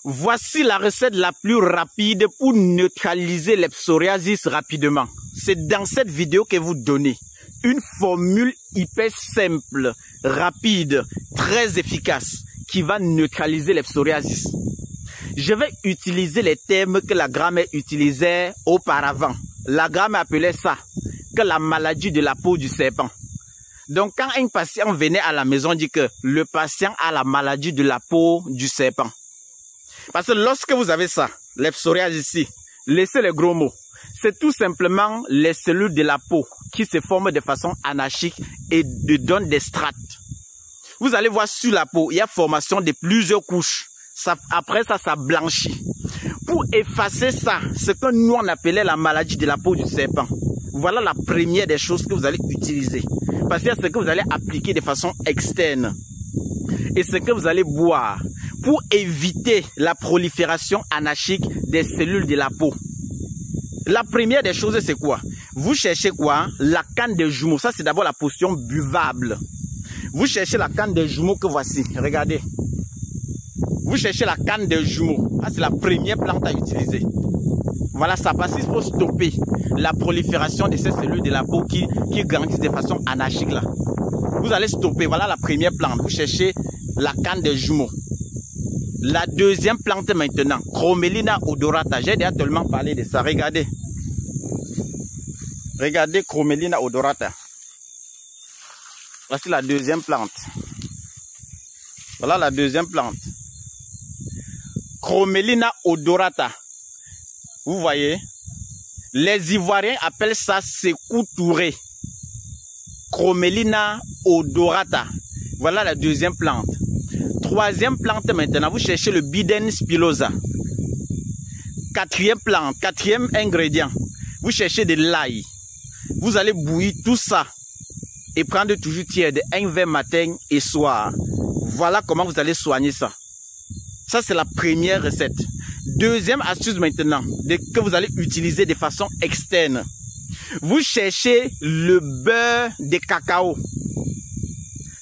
Voici la recette la plus rapide pour neutraliser le psoriasis rapidement. C'est dans cette vidéo que vous donnez une formule hyper simple, rapide, très efficace qui va neutraliser le psoriasis. Je vais utiliser les termes que la grammaire utilisait auparavant. La grammaire appelait ça que la maladie de la peau du serpent. Donc quand un patient venait à la maison, on dit que le patient a la maladie de la peau du serpent. Parce que lorsque vous avez ça, les psoriasis ici, laissez les gros mots. C'est tout simplement les cellules de la peau qui se forment de façon anarchique et donnent des strates. Vous allez voir sur la peau, il y a formation de plusieurs couches. Après ça, ça blanchit. Pour effacer ça, ce que nous on appelait la maladie de la peau du serpent. Voilà la première des choses que vous allez utiliser. Parce que c'est ce que vous allez appliquer de façon externe. Et ce que vous allez boire pour éviter la prolifération anarchique des cellules de la peau. La première des choses, c'est quoi? Vous cherchez quoi? La canne de jumeaux. Ça, c'est d'abord la potion buvable. Vous cherchez la canne de jumeaux que voici. Regardez. Vous cherchez la canne de jumeaux. Ça, c'est la première plante à utiliser. Voilà ça. Parce qu'il faut stopper la prolifération de ces cellules de la peau qui grandissent de façon anarchique là. Vous allez stopper. Voilà la première plante. Vous cherchez la canne de jumeaux. La deuxième plante maintenant, Chromelina odorata. J'ai déjà tellement parlé de ça. Regardez. Regardez Chromelina odorata. Voici la deuxième plante. Voilà la deuxième plante. Chromelina odorata. Vous voyez? Les Ivoiriens appellent ça Sékou Touré. Chromelina odorata. Voilà la deuxième plante. Troisième plante maintenant, vous cherchez le Biden spilosa. Quatrième plante, quatrième ingrédient, vous cherchez de l'ail. Vous allez bouillir tout ça et prendre toujours tiède, un verre matin et soir. Voilà comment vous allez soigner ça. Ça, c'est la première recette. Deuxième astuce maintenant, que vous allez utiliser de façon externe. Vous cherchez le beurre de cacao.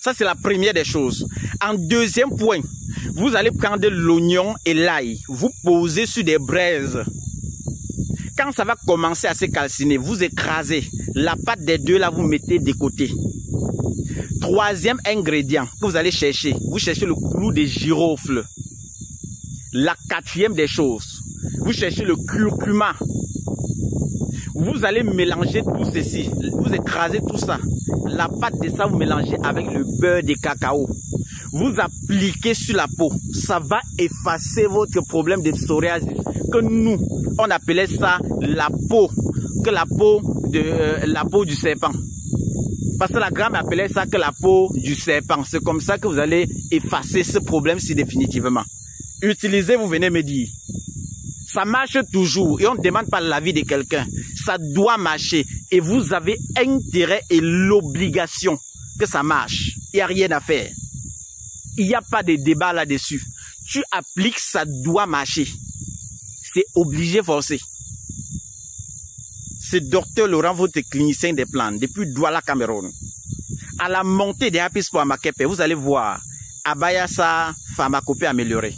Ça, c'est la première des choses. En deuxième point, vous allez prendre l'oignon et l'ail. Vous posez sur des braises. Quand ça va commencer à se calciner, vous écrasez. La pâte des deux, là, vous mettez de côté. Troisième ingrédient que vous allez chercher, vous cherchez le clou de girofle. La quatrième des choses, vous cherchez le curcuma. Vous allez mélanger tout ceci. Vous écrasez tout ça. La pâte de ça, vous mélangez avec le beurre de cacao. Vous appliquez sur la peau. Ça va effacer votre problème de psoriasis. Que nous, on appelait ça la peau. Que la peau du serpent. Parce que la grammaire appelait ça que la peau du serpent. C'est comme ça que vous allez effacer ce problème-ci définitivement. Utilisez, vous venez me dire. Ça marche toujours et on ne demande pas l'avis de quelqu'un. Ça doit marcher et vous avez intérêt et l'obligation que ça marche. Il n'y a rien à faire. Il n'y a pas de débat là-dessus. Tu appliques, ça doit marcher. C'est obligé, forcé. C'est Dr Laurent, votre clinicien des plantes, depuis Douala, Cameroun. À la montée des Happy Sport Makepe, vous allez voir Abayasa pharmacopée améliorée.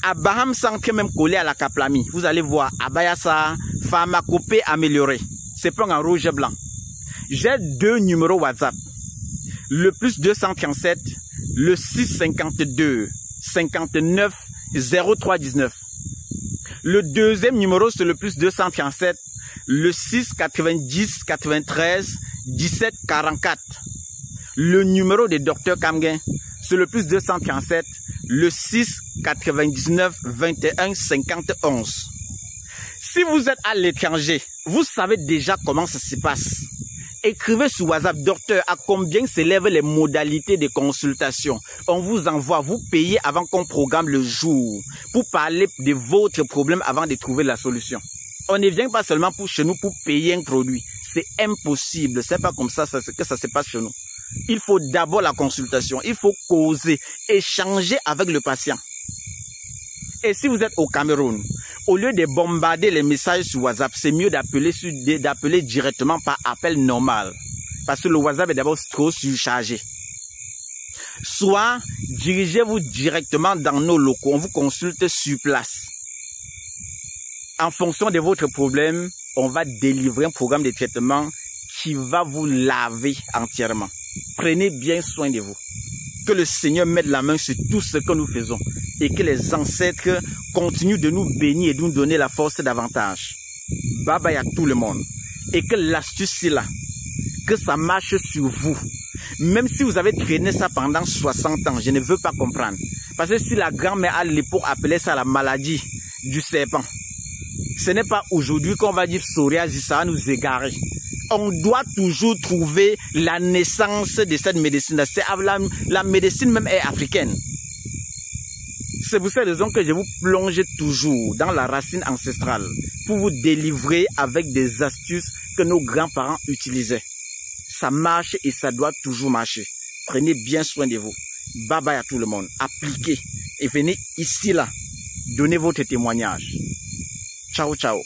Abraham Sanke même collé à la Kaplami. Vous allez voir Abayasa pharmacopée améliorée. C'est pas en rouge et blanc. J'ai deux numéros WhatsApp. Le plus 237, le 652 59 03 19. Le deuxième numéro c'est le plus 237, le 6 90 93 17 44. Le numéro de Dr Kamgen c'est le plus 237, le 6 99 21 51. Si vous êtes à l'étranger, vous savez déjà comment ça se passe. Écrivez sur WhatsApp, docteur, à combien s'élèvent les modalités de consultation. On vous envoie, vous payez avant qu'on programme le jour pour parler de votre problème avant de trouver la solution. On ne vient pas seulement pour chez nous pour payer un produit. C'est impossible. C'est pas comme ça que ça se passe chez nous. Il faut d'abord la consultation. Il faut causer, échanger avec le patient. Et si vous êtes au Cameroun, au lieu de bombarder les messages sur WhatsApp, c'est mieux d'appeler directement par appel normal. Parce que le WhatsApp est d'abord trop surchargé. soit dirigez-vous directement dans nos locaux. On vous consulte sur place. En fonction de votre problème, on va délivrer un programme de traitement qui va vous laver entièrement. Prenez bien soin de vous. Que le Seigneur mette la main sur tout ce que nous faisons et que les ancêtres continuent de nous bénir et de nous donner la force davantage. Bye bye à tout le monde. Et que l'astuce est là, que ça marche sur vous. Même si vous avez traîné ça pendant 60 ans, je ne veux pas comprendre. Parce que si la grand-mère à l'époque appelait ça la maladie du serpent, ce n'est pas aujourd'hui qu'on va dire psoriasis, ça va nous égarer. On doit toujours trouver la naissance de cette médecine. La médecine même est africaine. C'est pour cette raison que je vous plonge toujours dans la racine ancestrale pour vous délivrer avec des astuces que nos grands-parents utilisaient. Ça marche et ça doit toujours marcher. Prenez bien soin de vous. Bye bye à tout le monde. Appliquez et venez ici là. Donnez votre témoignage. Ciao, ciao.